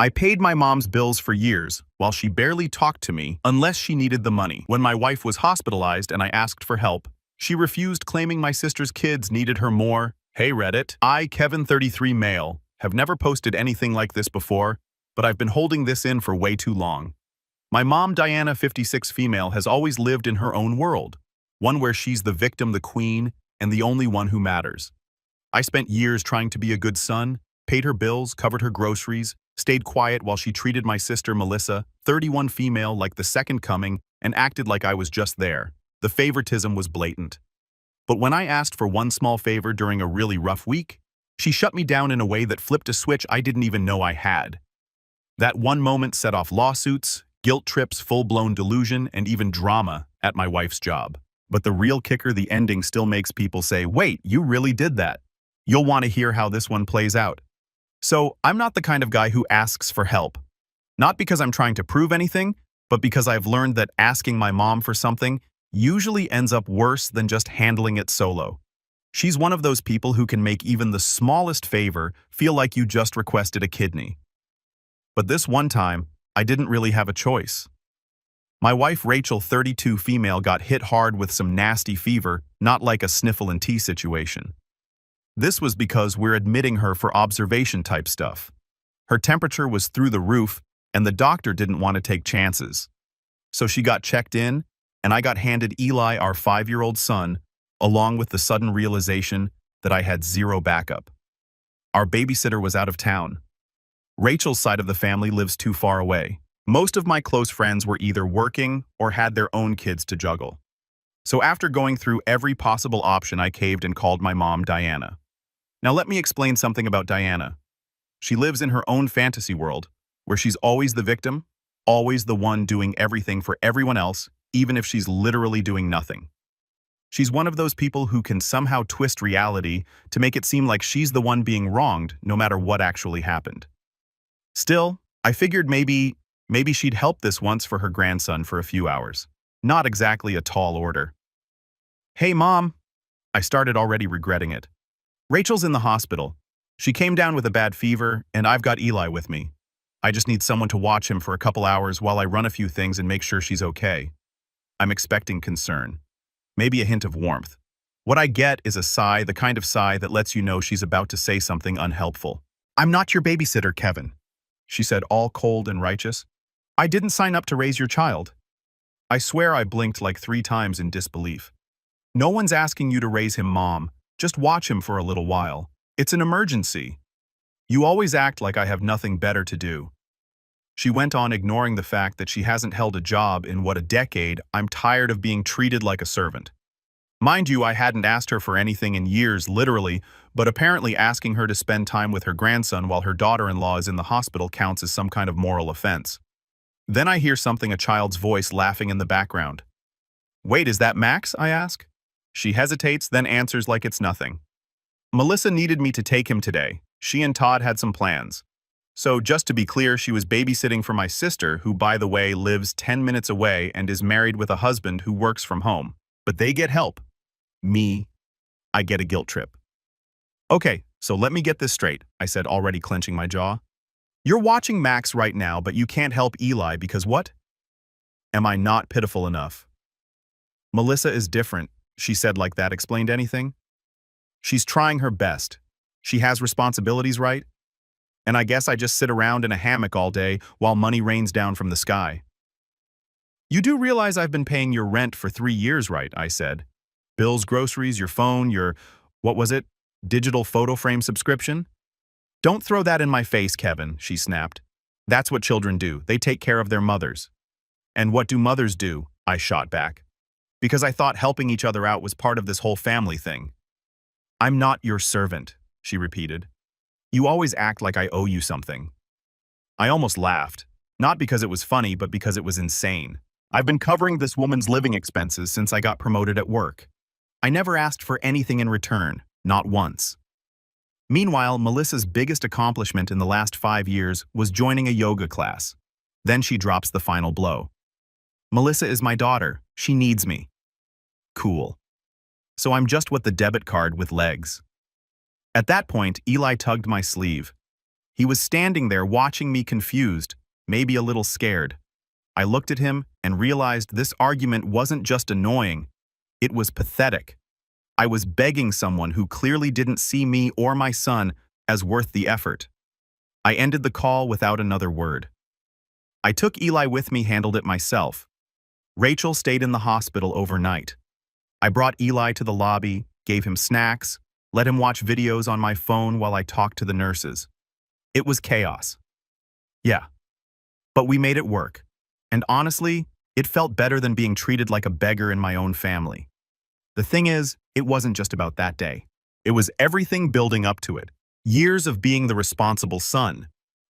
I paid my mom's bills for years, while she barely talked to me unless she needed the money. When my wife was hospitalized and I asked for help, she refused, claiming my sister's kids needed her more. Hey Reddit, I, Kevin 33 male, have never posted anything like this before, but I've been holding this in for way too long. My mom, Diana 56 female, has always lived in her own world, one where she's the victim, the queen, and the only one who matters. I spent years trying to be a good son, paid her bills, covered her groceries, stayed quiet while she treated my sister Melissa, 31 female, like the second coming and acted like I was just there. The favoritism was blatant. But when I asked for one small favor during a really rough week, she shut me down in a way that flipped a switch I didn't even know I had. That one moment set off lawsuits, guilt trips, full-blown delusion, and even drama at my wife's job. But the real kicker, the ending, still makes people say, wait, you really did that. You'll want to hear how this one plays out. So, I'm not the kind of guy who asks for help. Not because I'm trying to prove anything, but because I've learned that asking my mom for something usually ends up worse than just handling it solo. She's one of those people who can make even the smallest favor feel like you just requested a kidney. But this one time, I didn't really have a choice. My wife Rachel, 32 female, got hit hard with some nasty fever, not like a sniffle and tea situation. This was because we're admitting her for observation type stuff. Her temperature was through the roof, and the doctor didn't want to take chances. So she got checked in, and I got handed Eli, our 5-year-old son, along with the sudden realization that I had zero backup. Our babysitter was out of town. Rachel's side of the family lives too far away. Most of my close friends were either working or had their own kids to juggle. So after going through every possible option, I caved and called my mom, Diana. Now let me explain something about Diana. She lives in her own fantasy world, where she's always the victim, always the one doing everything for everyone else, even if she's literally doing nothing. She's one of those people who can somehow twist reality to make it seem like she's the one being wronged, no matter what actually happened. Still, I figured maybe she'd help this once for her grandson for a few hours. Not exactly a tall order. Hey, Mom. I started already regretting it. Rachel's in the hospital. She came down with a bad fever, and I've got Eli with me. I just need someone to watch him for a couple hours while I run a few things and make sure she's okay. I'm expecting concern. Maybe a hint of warmth. What I get is a sigh, the kind of sigh that lets you know she's about to say something unhelpful. I'm not your babysitter, Kevin, she said, all cold and righteous. I didn't sign up to raise your child. I swear I blinked like 3 times in disbelief. No one's asking you to raise him, Mom. Just watch him for a little while. It's an emergency. You always act like I have nothing better to do. She went on, ignoring the fact that she hasn't held a job in a decade. I'm tired of being treated like a servant. Mind you, I hadn't asked her for anything in years, literally, but apparently asking her to spend time with her grandson while her daughter-in-law is in the hospital counts as some kind of moral offense. Then I hear something, a child's voice laughing in the background. Wait, is that Max? I ask. She hesitates, then answers like it's nothing. Melissa needed me to take him today. She and Todd had some plans. So just to be clear, she was babysitting for my sister, who, by the way, lives 10 minutes away and is married with a husband who works from home. But they get help. Me, I get a guilt trip. Okay, so let me get this straight, I said, already clenching my jaw. You're watching Max right now, but you can't help Eli because what? Am I not pitiful enough? Melissa is different, she said, like that explained anything. She's trying her best. She has responsibilities, right? And I guess I just sit around in a hammock all day while money rains down from the sky. You do realize I've been paying your rent for 3 years, right? I said. Bills, groceries, your phone, your, what was it? Digital photo frame subscription? Don't throw that in my face, Kevin, she snapped. That's what children do. They take care of their mothers. And what do mothers do? I shot back. Because I thought helping each other out was part of this whole family thing. I'm not your servant, she repeated. You always act like I owe you something. I almost laughed, not because it was funny, but because it was insane. I've been covering this woman's living expenses since I got promoted at work. I never asked for anything in return, not once. Meanwhile, Melissa's biggest accomplishment in the last 5 years was joining a yoga class. Then she drops the final blow. Melissa is my daughter. She needs me. Cool. So I'm just what the debit card with legs. At that point, Eli tugged my sleeve. He was standing there watching me confused, maybe a little scared. I looked at him and realized this argument wasn't just annoying, it was pathetic. I was begging someone who clearly didn't see me or my son as worth the effort. I ended the call without another word. I took Eli with me, handled it myself. Rachel stayed in the hospital overnight. I brought Eli to the lobby, gave him snacks, let him watch videos on my phone while I talked to the nurses. It was chaos. Yeah. But we made it work. And honestly, it felt better than being treated like a beggar in my own family. The thing is, it wasn't just about that day. It was everything building up to it. Years of being the responsible son.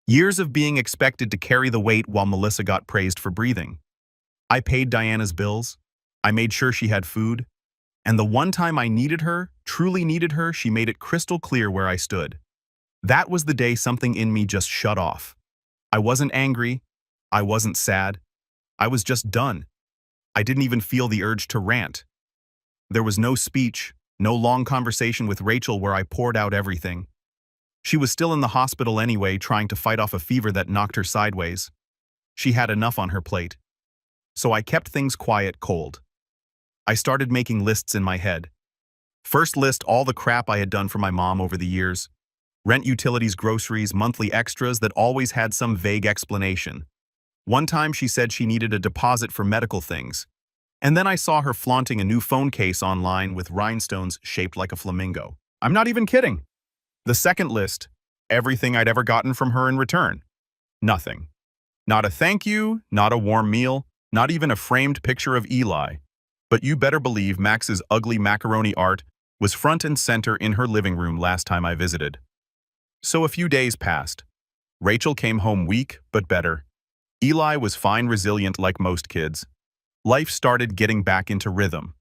Years of being expected to carry the weight while Melissa got praised for breathing. I paid Diana's bills. I made sure she had food. And the one time I needed her, truly needed her, she made it crystal clear where I stood. That was the day something in me just shut off. I wasn't angry. I wasn't sad. I was just done. I didn't even feel the urge to rant. There was no speech, no long conversation with Rachel where I poured out everything. She was still in the hospital anyway, trying to fight off a fever that knocked her sideways. She had enough on her plate. So I kept things quiet, cold. I started making lists in my head. First list, all the crap I had done for my mom over the years. Rent, utilities, groceries, monthly extras that always had some vague explanation. One time she said she needed a deposit for medical things. And then I saw her flaunting a new phone case online with rhinestones shaped like a flamingo. I'm not even kidding. The second list, everything I'd ever gotten from her in return. Nothing. Not a thank you, not a warm meal, not even a framed picture of Eli. But you better believe Max's ugly macaroni art was front and center in her living room last time I visited. So a few days passed. Rachel came home weak, but better. Eli was fine, resilient like most kids. Life started getting back into rhythm.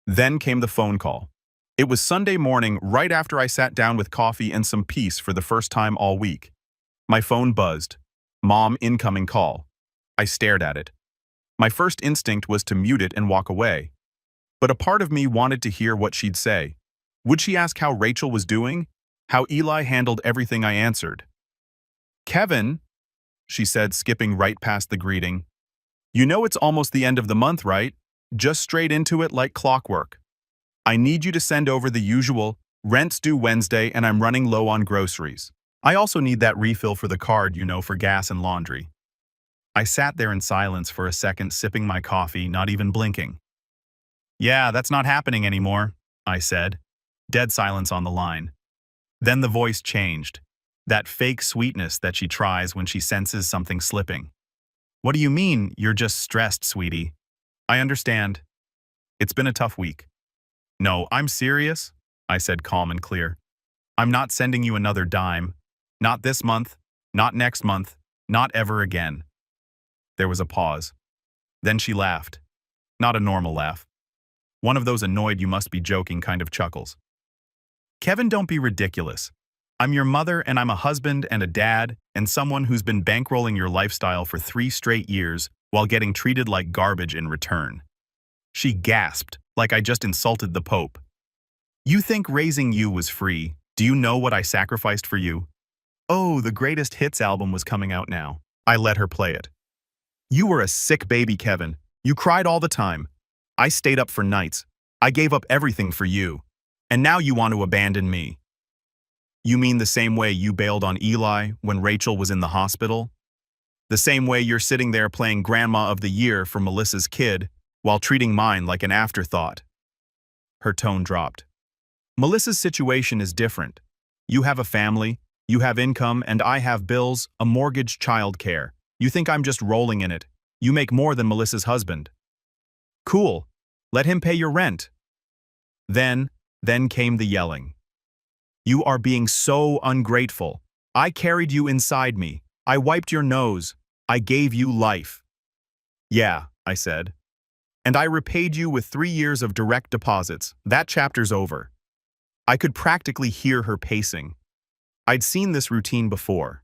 Then came the phone call. It was Sunday morning, right after I sat down with coffee and some peace for the first time all week. My phone buzzed. Mom, incoming call. I stared at it. My first instinct was to mute it and walk away. But a part of me wanted to hear what she'd say. Would she ask how Rachel was doing? How Eli handled everything I answered? Kevin, she said, skipping right past the greeting. You know it's almost the end of the month, right? Just straight into it like clockwork. I need you to send over the usual, rent's due Wednesday and I'm running low on groceries. I also need that refill for the card, for gas and laundry. I sat there in silence for a second, sipping my coffee, not even blinking. Yeah, that's not happening anymore, I said. Dead silence on the line. Then the voice changed. That fake sweetness that she tries when she senses something slipping. What do you mean, you're just stressed, sweetie? I understand. It's been a tough week. No, I'm serious, I said, calm and clear. I'm not sending you another dime. Not this month, not next month, not ever again. There was a pause. Then she laughed. Not a normal laugh. One of those annoyed you must be joking kind of chuckles. Kevin, don't be ridiculous. I'm your mother and I'm a husband and a dad and someone who's been bankrolling your lifestyle for 3 straight years while getting treated like garbage in return. She gasped, like I just insulted the Pope. You think raising you was free? Do you know what I sacrificed for you? Oh, the greatest hits album was coming out now. I let her play it. You were a sick baby, Kevin. You cried all the time. I stayed up for nights. I gave up everything for you. And now you want to abandon me. You mean the same way you bailed on Eli when Rachel was in the hospital? The same way you're sitting there playing Grandma of the Year for Melissa's kid while treating mine like an afterthought. Her tone dropped. Melissa's situation is different. You have a family, you have income, and I have bills, a mortgage, childcare. You think I'm just rolling in it. You make more than Melissa's husband. Cool. Let him pay your rent. Then came the yelling. You are being so ungrateful. I carried you inside me. I wiped your nose. I gave you life. Yeah, I said. And I repaid you with 3 years of direct deposits. That chapter's over. I could practically hear her pacing. I'd seen this routine before.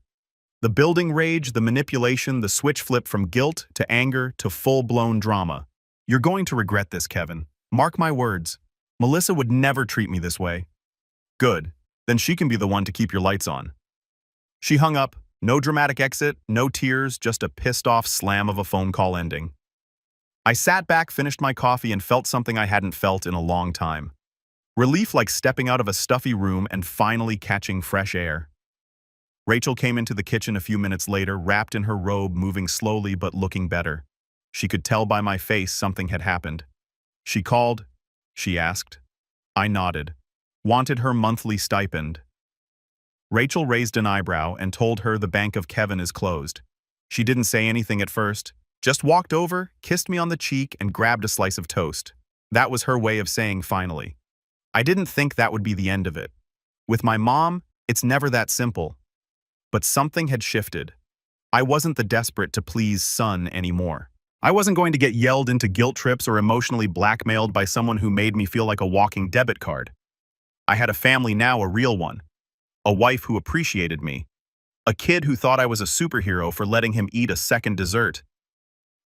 The building rage, the manipulation, the switch flip from guilt to anger to full-blown drama. You're going to regret this, Kevin. Mark my words. Melissa would never treat me this way. Good. Then she can be the one to keep your lights on. She hung up, no dramatic exit, no tears, just a pissed-off slam of a phone call ending. I sat back, finished my coffee, and felt something I hadn't felt in a long time. Relief, like stepping out of a stuffy room and finally catching fresh air. Rachel came into the kitchen a few minutes later, wrapped in her robe, moving slowly but looking better. She could tell by my face something had happened. "She called?" she asked. I nodded. "Wanted her monthly stipend." Rachel raised an eyebrow and told her the bank of Kevin is closed. She didn't say anything at first, just walked over, kissed me on the cheek, and grabbed a slice of toast. That was her way of saying finally. I didn't think that would be the end of it. With my mom, it's never that simple. But something had shifted. I wasn't the desperate to please son anymore. I wasn't going to get yelled into guilt trips or emotionally blackmailed by someone who made me feel like a walking debit card. I had a family now, a real one. A wife who appreciated me. A kid who thought I was a superhero for letting him eat a second dessert.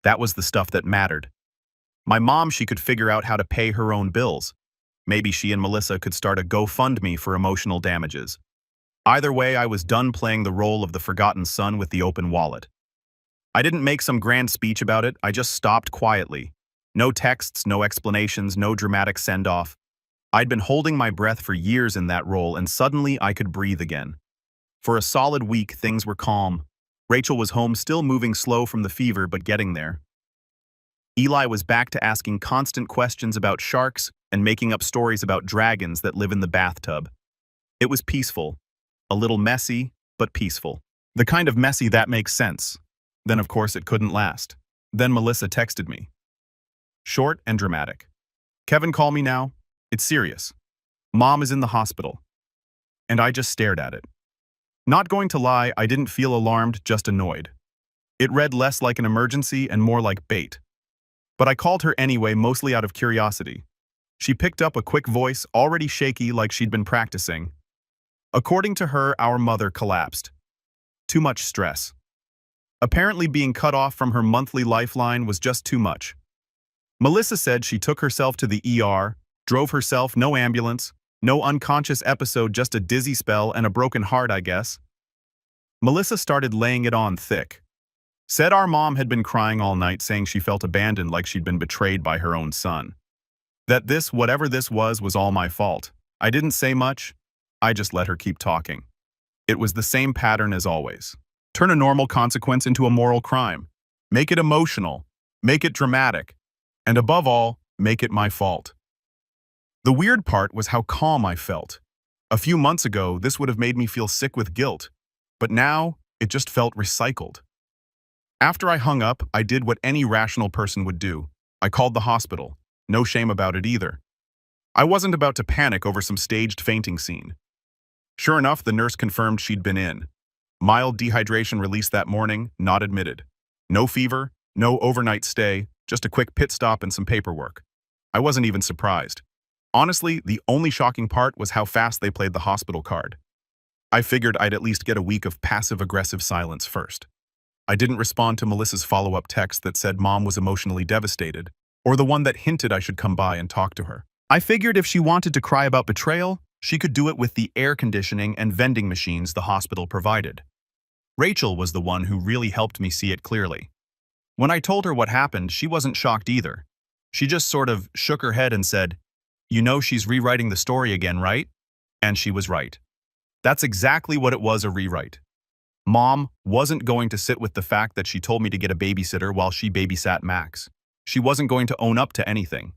That was the stuff that mattered. My mom, she could figure out how to pay her own bills. Maybe she and Melissa could start a GoFundMe for emotional damages. Either way, I was done playing the role of the forgotten son with the open wallet. I didn't make some grand speech about it, I just stopped quietly. No texts, no explanations, no dramatic send-off. I'd been holding my breath for years in that role, and suddenly I could breathe again. For a solid week, things were calm. Rachel was home, still moving slow from the fever, but getting there. Eli was back to asking constant questions about sharks and making up stories about dragons that live in the bathtub. It was peaceful. A little messy, but peaceful. The kind of messy that makes sense. Then, of course, it couldn't last. Then Melissa texted me. Short and dramatic. "Kevin, call me now. It's serious. Mom is in the hospital." And I just stared at it. Not going to lie, I didn't feel alarmed, just annoyed. It read less like an emergency and more like bait. But I called her anyway, mostly out of curiosity. She picked up a quick voice, already shaky like she'd been practicing. According to her, our mother collapsed. Too much stress. Apparently being cut off from her monthly lifeline was just too much. Melissa said she took herself to the ER, drove herself, no ambulance, no unconscious episode, just a dizzy spell and a broken heart, I guess. Melissa started laying it on thick. Said our mom had been crying all night, saying she felt abandoned, like she'd been betrayed by her own son. That this, whatever this was all my fault. I didn't say much. I just let her keep talking. It was the same pattern as always. Turn a normal consequence into a moral crime. Make it emotional. Make it dramatic. And above all, make it my fault. The weird part was how calm I felt. A few months ago, this would have made me feel sick with guilt. But now, it just felt recycled. After I hung up, I did what any rational person would do. I called the hospital. No shame about it either. I wasn't about to panic over some staged fainting scene. Sure enough, the nurse confirmed she'd been in. Mild dehydration released that morning, not admitted. No fever, no overnight stay, just a quick pit stop and some paperwork. I wasn't even surprised. Honestly, the only shocking part was how fast they played the hospital card. I figured I'd at least get a week of passive-aggressive silence first. I didn't respond to Melissa's follow-up text that said Mom was emotionally devastated, or the one that hinted I should come by and talk to her. I figured if she wanted to cry about betrayal, she could do it with the air conditioning and vending machines the hospital provided. Rachel was the one who really helped me see it clearly. When I told her what happened, she wasn't shocked either. She just sort of shook her head and said, "You know she's rewriting the story again, right?" And she was right. That's exactly what it was, a rewrite. Mom wasn't going to sit with the fact that she told me to get a babysitter while she babysat Max. She wasn't going to own up to anything.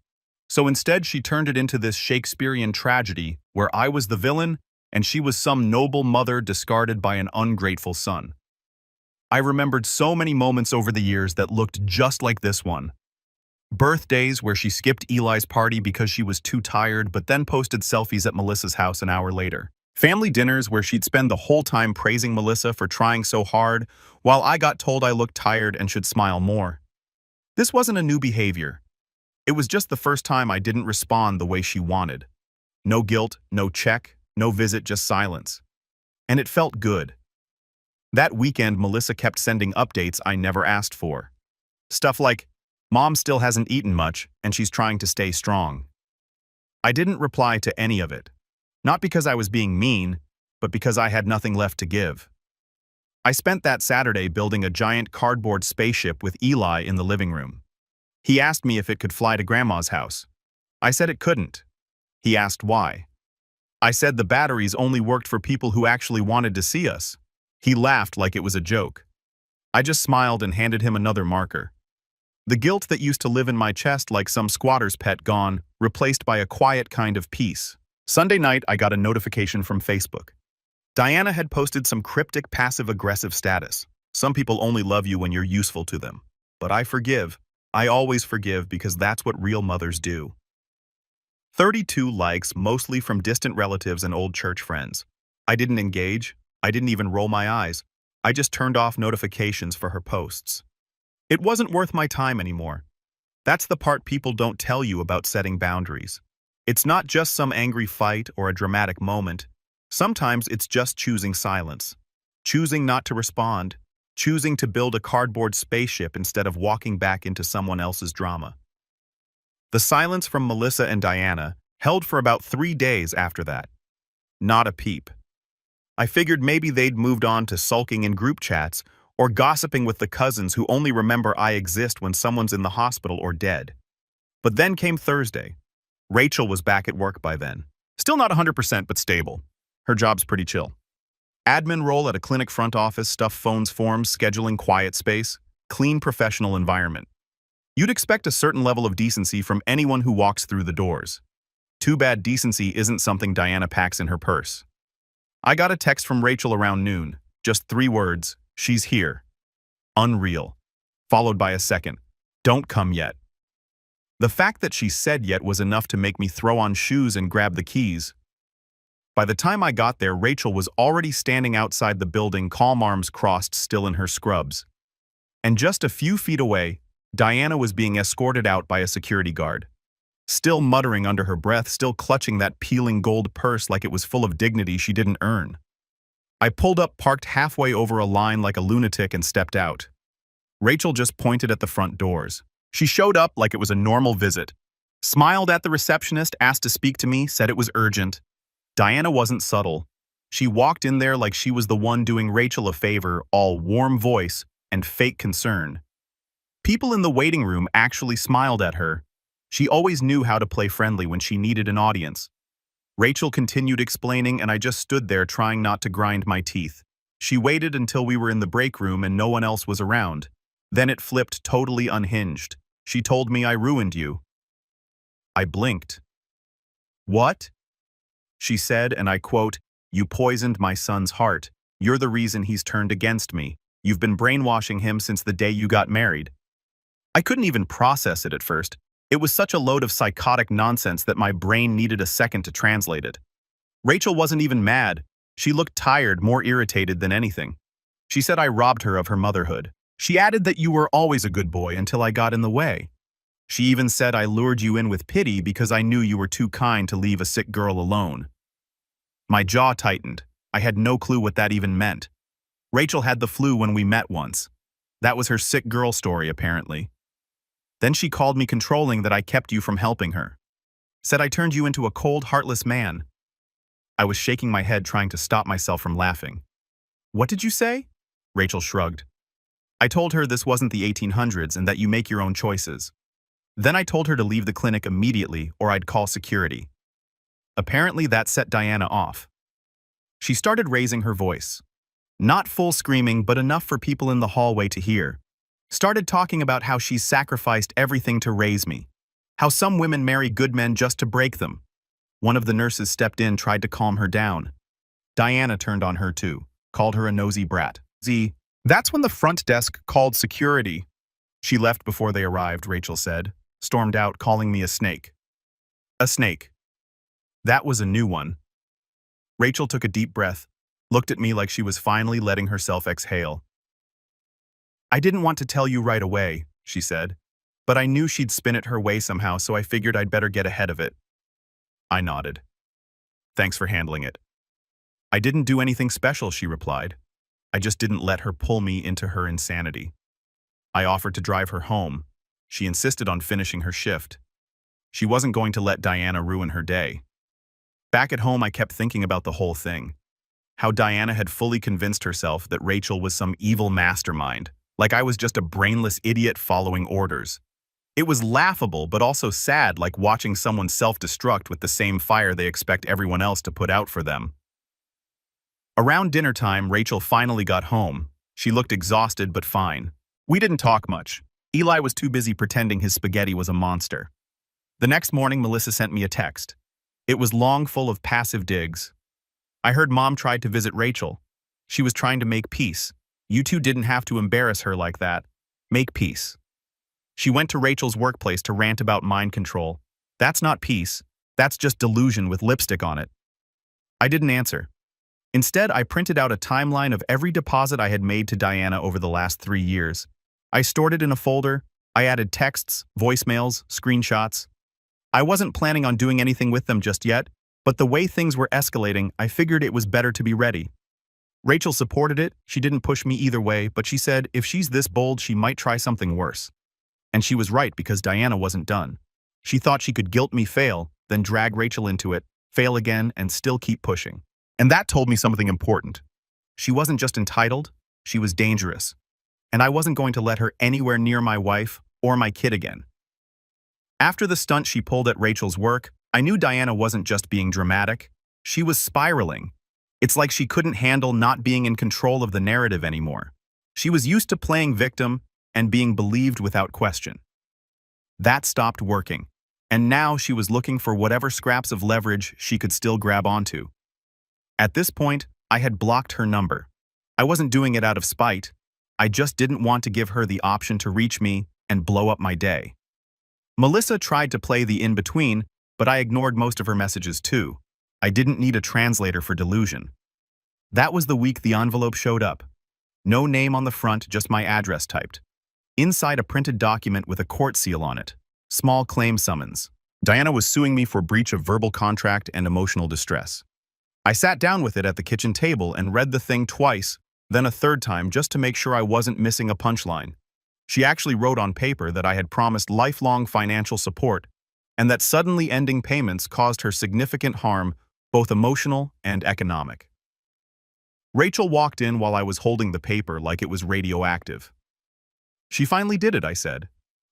So instead, she turned it into this Shakespearean tragedy where I was the villain and she was some noble mother discarded by an ungrateful son. I remembered so many moments over the years that looked just like this one. Birthdays where she skipped Eli's party because she was too tired, but then posted selfies at Melissa's house an hour later. Family dinners where she'd spend the whole time praising Melissa for trying so hard, while I got told I looked tired and should smile more. This wasn't a new behavior. It was just the first time I didn't respond the way she wanted. No guilt, no check, no visit, just silence. And it felt good. That weekend, Melissa kept sending updates I never asked for. Stuff like, "Mom still hasn't eaten much, and she's trying to stay strong." I didn't reply to any of it. Not because I was being mean, but because I had nothing left to give. I spent that Saturday building a giant cardboard spaceship with Eli in the living room. He asked me if it could fly to Grandma's house. I said it couldn't. He asked why. I said the batteries only worked for people who actually wanted to see us. He laughed like it was a joke. I just smiled and handed him another marker. The guilt that used to live in my chest like some squatter's pet gone, replaced by a quiet kind of peace. Sunday night, I got a notification from Facebook. Diana had posted some cryptic passive-aggressive status. Some people only love you when you're useful to them. But I forgive. I always forgive because that's what real mothers do. 32 likes, mostly from distant relatives and old church friends. I didn't engage. I didn't even roll my eyes. I just turned off notifications for her posts. It wasn't worth my time anymore. That's the part people don't tell you about setting boundaries. It's not just some angry fight or a dramatic moment. Sometimes it's just choosing silence. Choosing not to respond. Choosing to build a cardboard spaceship instead of walking back into someone else's drama. The silence from Melissa and Diana held for about 3 days after that. Not a peep. I figured maybe they'd moved on to sulking in group chats or gossiping with the cousins who only remember I exist when someone's in the hospital or dead. But then came Thursday. Rachel was back at work by then. Still not 100% but stable. Her job's pretty chill. Admin role at a clinic front office, stuff phones, forms, scheduling, quiet space, clean professional environment. You'd expect a certain level of decency from anyone who walks through the doors. Too bad decency isn't something Diana packs in her purse. I got a text from Rachel around noon, just 3 words, she's here. Unreal. Followed by a second, don't come yet. The fact that she said yet was enough to make me throw on shoes and grab the keys. By the time I got there, Rachel was already standing outside the building, calm arms crossed, still in her scrubs. And just a few feet away, Diana was being escorted out by a security guard. Still muttering under her breath, still clutching that peeling gold purse like it was full of dignity she didn't earn. I pulled up, parked halfway over a line like a lunatic, and stepped out. Rachel just pointed at the front doors. She showed up like it was a normal visit. Smiled at the receptionist, asked to speak to me, said it was urgent. Diana wasn't subtle. She walked in there like she was the one doing Rachel a favor, all warm voice and fake concern. People in the waiting room actually smiled at her. She always knew how to play friendly when she needed an audience. Rachel continued explaining, and I just stood there trying not to grind my teeth. She waited until we were in the break room and no one else was around. Then it flipped totally unhinged. She told me I ruined you. I blinked. What? She said, and I quote, "You poisoned my son's heart. You're the reason he's turned against me. You've been brainwashing him since the day you got married." I couldn't even process it at first. It was such a load of psychotic nonsense that my brain needed a second to translate it. Rachel wasn't even mad. She looked tired, more irritated than anything. She said I robbed her of her motherhood. She added that you were always a good boy until I got in the way. She even said I lured you in with pity because I knew you were too kind to leave a sick girl alone. My jaw tightened. I had no clue what that even meant. Rachel had the flu when we met once. That was her sick girl story, apparently. Then she called me controlling, that I kept you from helping her. Said I turned you into a cold, heartless man. I was shaking my head, trying to stop myself from laughing. What did you say? Rachel shrugged. I told her this wasn't the 1800s and that you make your own choices. Then I told her to leave the clinic immediately or I'd call security. Apparently that set Diana off. She started raising her voice. Not full screaming, but enough for people in the hallway to hear. Started talking about how she's sacrificed everything to raise me. How some women marry good men just to break them. One of the nurses stepped in, tried to calm her down. Diana turned on her too, called her a nosy brat. That's when the front desk called security. She left before they arrived, Rachel said. Stormed out, calling me a snake. A snake. That was a new one. Rachel took a deep breath, looked at me like she was finally letting herself exhale. I didn't want to tell you right away, she said, but I knew she'd spin it her way somehow, so I figured I'd better get ahead of it. I nodded. Thanks for handling it. I didn't do anything special, she replied. I just didn't let her pull me into her insanity. I offered to drive her home. She insisted on finishing her shift. She wasn't going to let Diana ruin her day. Back at home, I kept thinking about the whole thing. how Diana had fully convinced herself that Rachel was some evil mastermind, like I was just a brainless idiot following orders. It was laughable but also sad, like watching someone self-destruct with the same fire they expect everyone else to put out for them. Around dinner time, Rachel finally got home. She looked exhausted but fine. We didn't talk much. Eli was too busy pretending his spaghetti was a monster. The next morning, Melissa sent me a text. It was long, full of passive digs. I heard Mom tried to visit Rachel. She was trying to make peace. You two didn't have to embarrass her like that. Make peace. She went to Rachel's workplace to rant about mind control. That's not peace. That's just delusion with lipstick on it. I didn't answer. Instead, I printed out a timeline of every deposit I had made to Diana over the last 3 years. I stored it in a folder. I added texts, voicemails, screenshots. I wasn't planning on doing anything with them just yet, but the way things were escalating, I figured it was better to be ready. Rachel supported it. She didn't push me either way, but she said if she's this bold, she might try something worse. And she was right, because Diana wasn't done. She thought she could guilt me, fail, then drag Rachel into it, fail again, and still keep pushing. And that told me something important. She wasn't just entitled, she was dangerous. And I wasn't going to let her anywhere near my wife or my kid again. After the stunt she pulled at Rachel's work, I knew Diana wasn't just being dramatic. She was spiraling. It's like she couldn't handle not being in control of the narrative anymore. She was used to playing victim and being believed without question. That stopped working, and now she was looking for whatever scraps of leverage she could still grab onto. At this point, I had blocked her number. I wasn't doing it out of spite. I just didn't want to give her the option to reach me and blow up my day. Melissa tried to play the in-between, but I ignored most of her messages too. I didn't need a translator for delusion. That was the week the envelope showed up. No name on the front, just my address typed. Inside, a printed document with a court seal on it. Small claim summons. Diana was suing me for breach of verbal contract and emotional distress. I sat down with it at the kitchen table and read the thing twice, then a third time, just to make sure I wasn't missing a punchline. She actually wrote on paper that I had promised lifelong financial support and that suddenly ending payments caused her significant harm, both emotional and economic. Rachel walked in while I was holding the paper like it was radioactive. She finally did it, I said.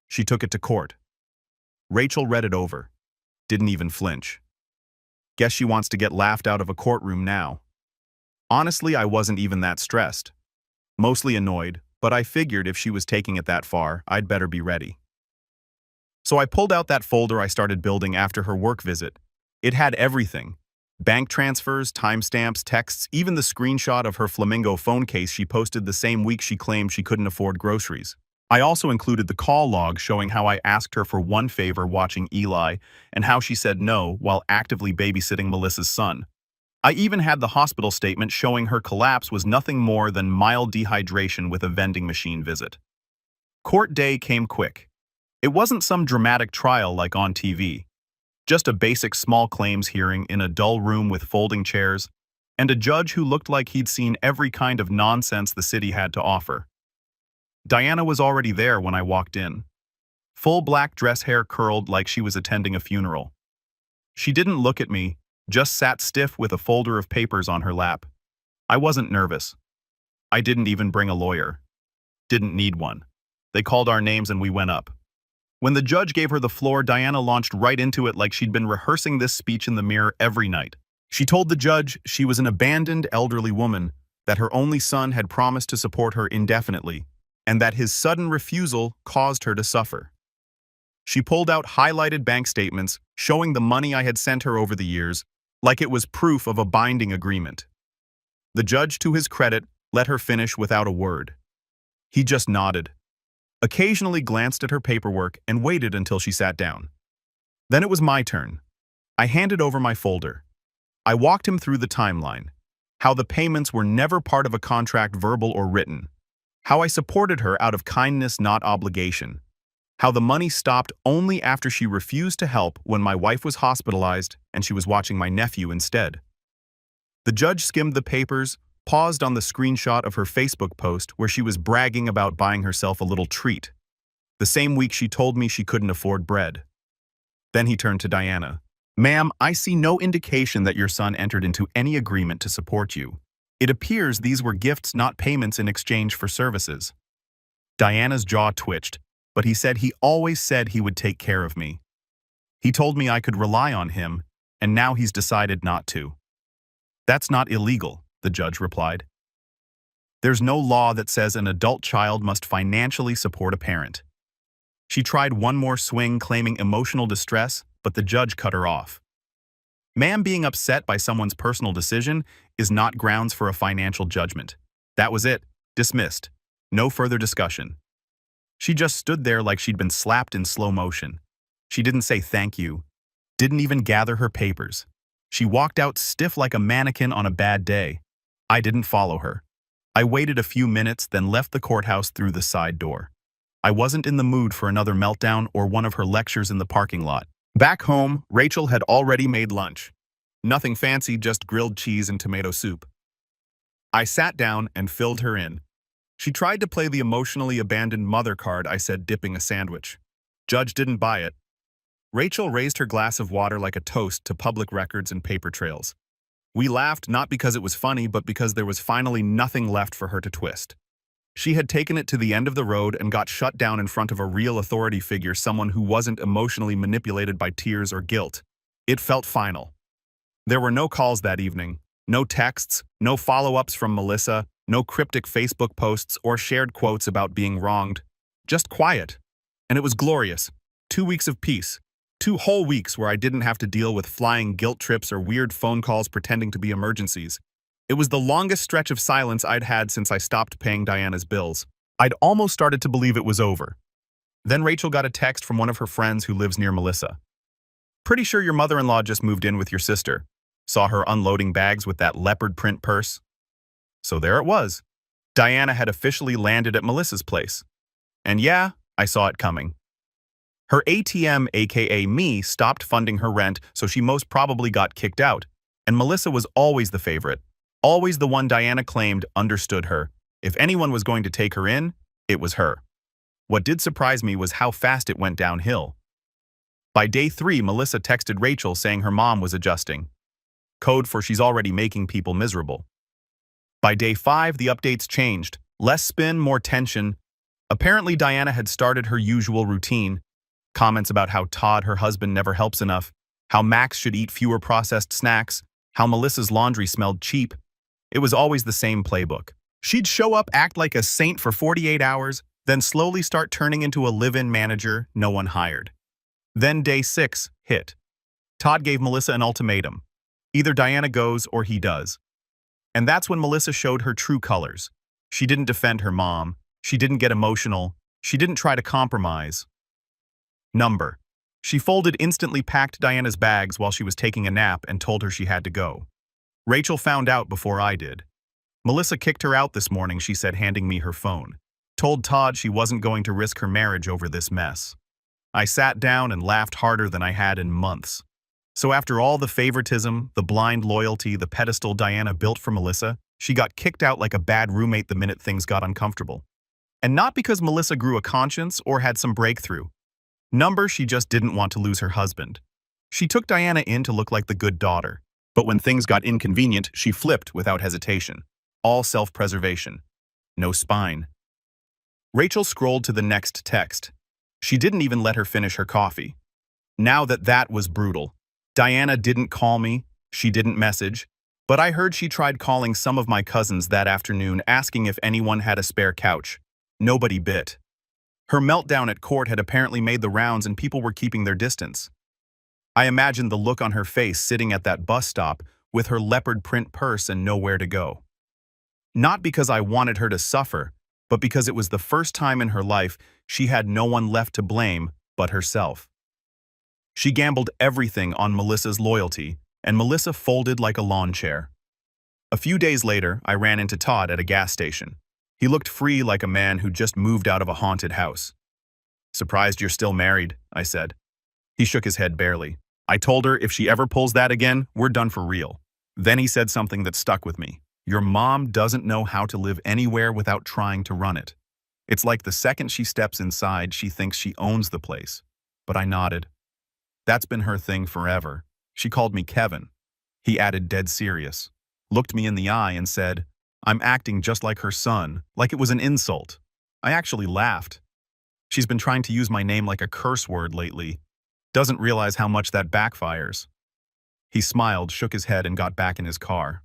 She took it to court. Rachel read it over. Didn't even flinch. Guess she wants to get laughed out of a courtroom now. Honestly, I wasn't even that stressed. Mostly annoyed, but I figured if she was taking it that far, I'd better be ready. So I pulled out that folder I started building after her work visit. It had everything. Bank transfers, timestamps, texts, even the screenshot of her Flamingo phone case she posted the same week she claimed she couldn't afford groceries. I also included the call log showing how I asked her for one favor watching Eli and how she said no while actively babysitting Melissa's son. I even had the hospital statement showing her collapse was nothing more than mild dehydration with a vending machine visit. Court day came quick. It wasn't some dramatic trial like on TV. Just a basic small claims hearing in a dull room with folding chairs, and a judge who looked like he'd seen every kind of nonsense the city had to offer. Diana was already there when I walked in. Full black dress, hair curled like she was attending a funeral. She didn't look at me, just sat stiff with a folder of papers on her lap. I wasn't nervous. I didn't even bring a lawyer. Didn't need one. They called our names and we went up. When the judge gave her the floor, Diana launched right into it like she'd been rehearsing this speech in the mirror every night. She told the judge she was an abandoned elderly woman, that her only son had promised to support her indefinitely, and that his sudden refusal caused her to suffer. She pulled out highlighted bank statements showing the money I had sent her over the years, like it was proof of a binding agreement. The judge, to his credit, let her finish without a word. He just nodded, occasionally glanced at her paperwork, and waited until she sat down. Then it was my turn. I handed over my folder. I walked him through the timeline, how the payments were never part of a contract, verbal or written, how I supported her out of kindness, not obligation, how the money stopped only after she refused to help when my wife was hospitalized and she was watching my nephew instead. The judge skimmed the papers, paused on the screenshot of her Facebook post where she was bragging about buying herself a little treat, the same week she told me she couldn't afford bread. Then he turned to Diana. "Ma'am, I see no indication that your son entered into any agreement to support you. It appears these were gifts, not payments in exchange for services. Diana's jaw twitched, but he said he always said he would take care of me. He told me I could rely on him, and now he's decided not to. That's not illegal, the judge replied. There's no law that says an adult child must financially support a parent. She tried one more swing claiming emotional distress, but the judge cut her off. Ma'am, being upset by someone's personal decision is not grounds for a financial judgment. That was it. Dismissed. No further discussion. She just stood there like she'd been slapped in slow motion. She didn't say thank you. Didn't even gather her papers. She walked out stiff like a mannequin on a bad day. I didn't follow her. I waited a few minutes, then left the courthouse through the side door. I wasn't in the mood for another meltdown or one of her lectures in the parking lot. Back home, Rachel had already made lunch. Nothing fancy, just grilled cheese and tomato soup. I sat down and filled her in. She tried to play the emotionally abandoned mother card I said, dipping a sandwich. Judge didn't buy it. Rachel raised her glass of water like a toast to public records and paper trails. We laughed not because it was funny, but because there was finally nothing left for her to twist. She had taken it to the end of the road and got shut down in front of a real authority figure, someone who wasn't emotionally manipulated by tears or guilt. It felt final. There were no calls that evening, no texts, no follow-ups from Melissa, no cryptic Facebook posts or shared quotes about being wronged. Just quiet. And it was glorious. 2 weeks of peace. 2 whole weeks where I didn't have to deal with flying guilt trips or weird phone calls pretending to be emergencies. It was the longest stretch of silence I'd had since I stopped paying Diana's bills. I'd almost started to believe it was over. Then Rachel got a text from one of her friends who lives near Melissa. Pretty sure your mother-in-law just moved in with your sister. Saw her unloading bags with that leopard print purse. So there it was. Diana had officially landed at Melissa's place. And yeah, I saw it coming. Her ATM, aka me, stopped funding her rent, so she most probably got kicked out. And Melissa was always the favorite. Always the one Diana claimed understood her. If anyone was going to take her in, it was her. What did surprise me was how fast it went downhill. By day 3, Melissa texted Rachel saying her mom was adjusting. Code for she's already making people miserable. By day 5, the updates changed. Less spin, more tension. Apparently, Diana had started her usual routine. Comments about how Todd, her husband, never helps enough, how Max should eat fewer processed snacks, how Melissa's laundry smelled cheap. It was always the same playbook. She'd show up, act like a saint for 48 hours, then slowly start turning into a live-in manager no one hired. Then day 6 hit. Todd gave Melissa an ultimatum. Either Diana goes or he does. And that's when Melissa showed her true colors. She didn't defend her mom. She didn't get emotional. She didn't try to compromise. Number. She folded, instantly packed Diana's bags while she was taking a nap and told her she had to go. Rachel found out before I did. Melissa kicked her out this morning, she said, handing me her phone. Told Todd she wasn't going to risk her marriage over this mess. I sat down and laughed harder than I had in months. So after all the favoritism, the blind loyalty, the pedestal Diana built for Melissa, she got kicked out like a bad roommate the minute things got uncomfortable. And not because Melissa grew a conscience or had some breakthrough. Number, she just didn't want to lose her husband. She took Diana in to look like the good daughter. But when things got inconvenient, she flipped without hesitation. All self-preservation. No spine. Rachel scrolled to the next text. She didn't even let her finish her coffee. Now that was brutal. Diana didn't call me. She didn't message. But I heard she tried calling some of my cousins that afternoon, asking if anyone had a spare couch. Nobody bit. Her meltdown at court had apparently made the rounds and people were keeping their distance. I imagined the look on her face sitting at that bus stop with her leopard print purse and nowhere to go. Not because I wanted her to suffer, but because it was the first time in her life she had no one left to blame but herself. She gambled everything on Melissa's loyalty, and Melissa folded like a lawn chair. A few days later, I ran into Todd at a gas station. He looked free, like a man who just moved out of a haunted house. "Surprised you're still married," I said. He shook his head barely. "I told her if she ever pulls that again, we're done for real." Then he said something that stuck with me. "Your mom doesn't know how to live anywhere without trying to run it. It's like the second she steps inside, she thinks she owns the place." But I nodded. "That's been her thing forever. She called me Kevin." He added, dead serious. looked me in the eye and said, "I'm acting just like her son, like it was an insult." I actually laughed. She's been trying to use my name like a curse word lately. Doesn't realize how much that backfires. He smiled, shook his head, and got back in his car.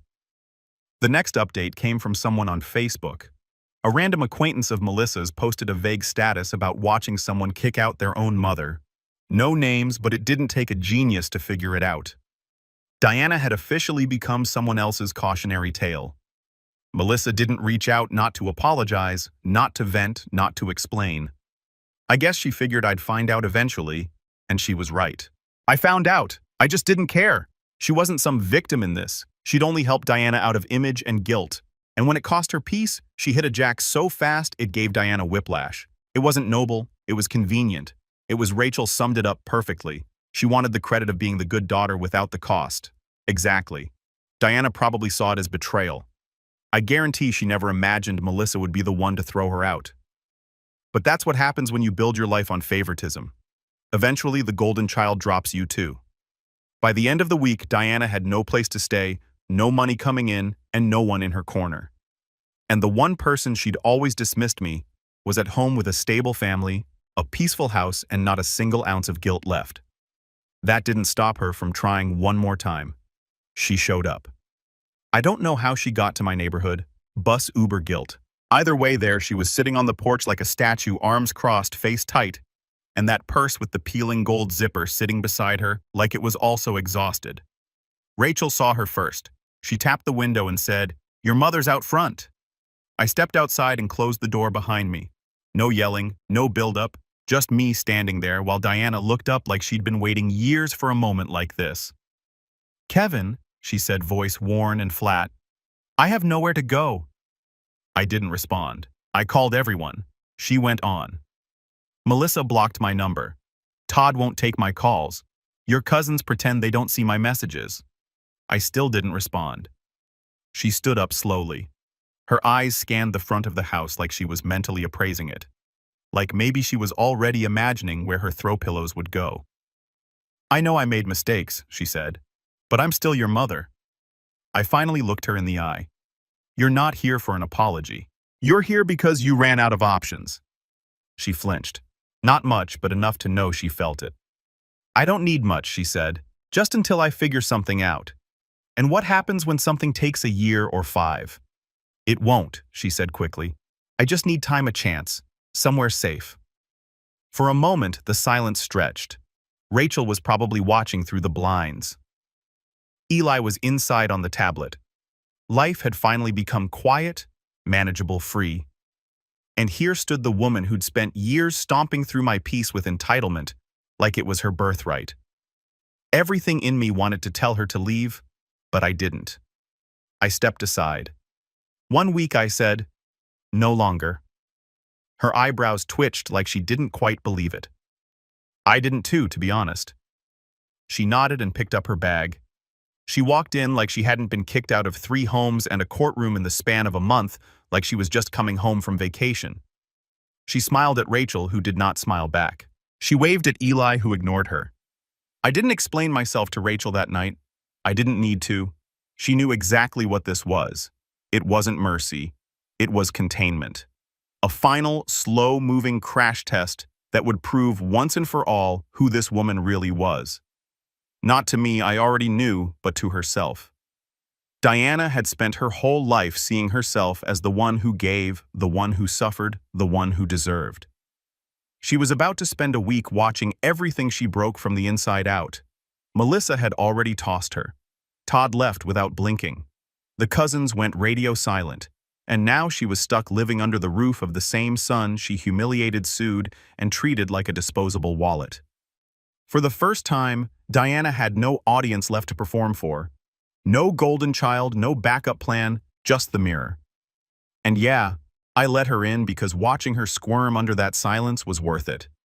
The next update came from someone on Facebook. A random acquaintance of Melissa's posted a vague status about watching someone kick out their own mother. No names, but it didn't take a genius to figure it out. Diana had officially become someone else's cautionary tale. Melissa didn't reach out, not to apologize, not to vent, not to explain. I guess she figured I'd find out eventually, and she was right. I found out. I just didn't care. She wasn't some victim in this. She'd only helped Diana out of image and guilt. And when it cost her peace, she hit a jack so fast it gave Diana whiplash. It wasn't noble, it was convenient. It was Rachel summed it up perfectly. She wanted the credit of being the good daughter without the cost. Exactly. Diana probably saw it as betrayal. I guarantee she never imagined Melissa would be the one to throw her out. But that's what happens when you build your life on favoritism. Eventually, the golden child drops you too. By the end of the week, Diana had no place to stay, no money coming in, and no one in her corner. And the one person she'd always dismissed me was at home with a stable family, a peaceful house, and not a single ounce of guilt left. That didn't stop her from trying one more time. She showed up. I don't know how she got to my neighborhood, bus, Uber, guilt. Either way there, she was sitting on the porch like a statue, arms crossed, face tight, and that purse with the peeling gold zipper sitting beside her like it was also exhausted. Rachel saw her first. She tapped the window and said, "Your mother's out front." I stepped outside and closed the door behind me. No yelling, no build-up, just me standing there while Diana looked up like she'd been waiting years for a moment like this. "Kevin," she said, voice worn and flat, "I have nowhere to go." I didn't respond. I called everyone. She went on. "Melissa blocked my number. Todd won't take my calls. Your cousins pretend they don't see my messages." I still didn't respond. She stood up slowly. Her eyes scanned the front of the house like she was mentally appraising it. Like maybe she was already imagining where her throw pillows would go. "I know I made mistakes," she said, "but I'm still your mother." I finally looked her in the eye. "You're not here for an apology. You're here because you ran out of options." She flinched. Not much, but enough to know she felt it. "I don't need much," she said, "just until I figure something out." "And what happens when something takes a year or 5? "It won't," she said quickly. "I just need time, a chance, somewhere safe." For a moment, the silence stretched. Rachel was probably watching through the blinds. Eli was inside on the tablet. Life had finally become quiet, manageable, free. And here stood the woman who'd spent years stomping through my peace with entitlement, like it was her birthright. Everything in me wanted to tell her to leave, but I didn't. I stepped aside. One week I said, "No longer." Her eyebrows twitched like she didn't quite believe it. I didn't too, to be honest. She nodded and picked up her bag. She walked in like she hadn't been kicked out of 3 homes and a courtroom in the span of a month, like she was just coming home from vacation. She smiled at Rachel, who did not smile back. She waved at Eli, who ignored her. I didn't explain myself to Rachel that night. I didn't need to. She knew exactly what this was. It wasn't mercy. It was containment. A final, slow-moving crash test that would prove once and for all who this woman really was. Not to me, I already knew, but to herself. Diana had spent her whole life seeing herself as the one who gave, the one who suffered, the one who deserved. She was about to spend a week watching everything she broke from the inside out. Melissa had already tossed her. Todd left without blinking. The cousins went radio silent, and now she was stuck living under the roof of the same son she humiliated, sued, and treated like a disposable wallet. For the first time, Diana had no audience left to perform for. No golden child, no backup plan, just the mirror. And yeah, I let her in because watching her squirm under that silence was worth it.